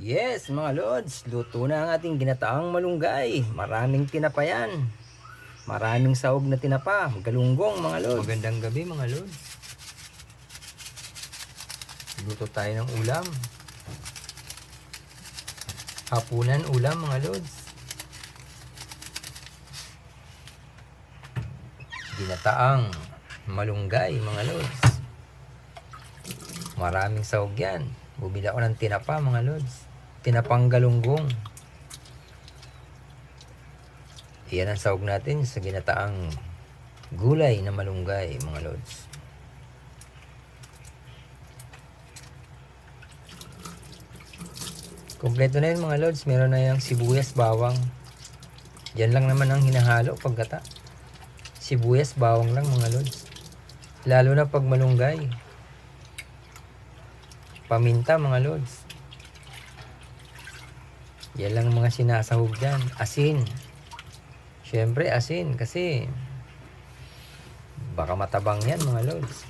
Yes, mga lods, luto na ang ating ginataang malunggay. Maraming tinapa yan. Maraming sahog na tinapa. Galunggong, mga lods. Magandang gabi, mga lods. Luto tayo ng ulam. Hapunan ulam, mga lods. Ginataang malunggay, mga lods. Maraming sahog yan. Bumili ako ng tinapa, mga lods. Tinapang galunggong. Iyan ang sahog natin sa ginataang gulay na malunggay, mga lods. Kompleto na yun, mga lods. Meron na yung sibuyas, bawang. Yan lang naman ang hinahalo pagkata. Sibuyas, bawang lang, mga lods. Lalo na pag malunggay. Paminta, mga lods. Yan lang mga sinasahog dyan. Asin. Siyempre asin kasi baka matabang yan, mga lods.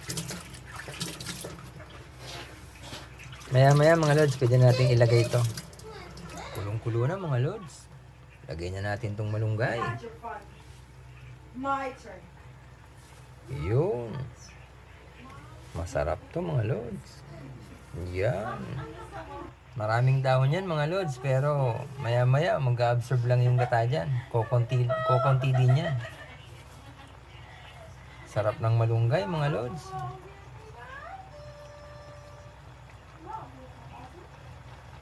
Maya maya, mga lods, pwede natin ilagay ito. Kulong-kulo na, mga lods. Lagay na natin itong malunggay. Yun. Masarap to, mga lods. Yan. Maraming dahon yan, mga lods, pero maya maya mag-absorb lang yung gata dyan. Kokonti din yan. Sarap ng malunggay, mga lods.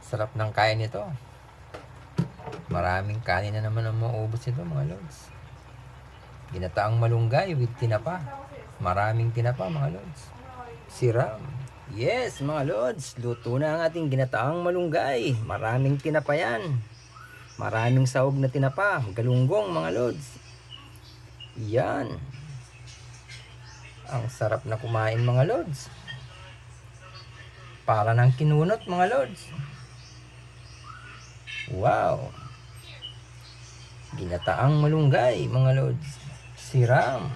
Sarap ng kain ito. Maraming kanin na naman ang maubos ito, mga lods. Ginataang malunggay with tinapa. Maraming tinapa, mga lods. Siram. Yes, mga lods, luto na ang ating ginataang malunggay. Maraming tinapa yan. Maraming sahog na tinapa. Galunggong, mga lods. Yan. Ang sarap na kumain, mga lods. Para ng kinunot, mga lods. Wow. Ginataang malunggay, mga lods. Siram.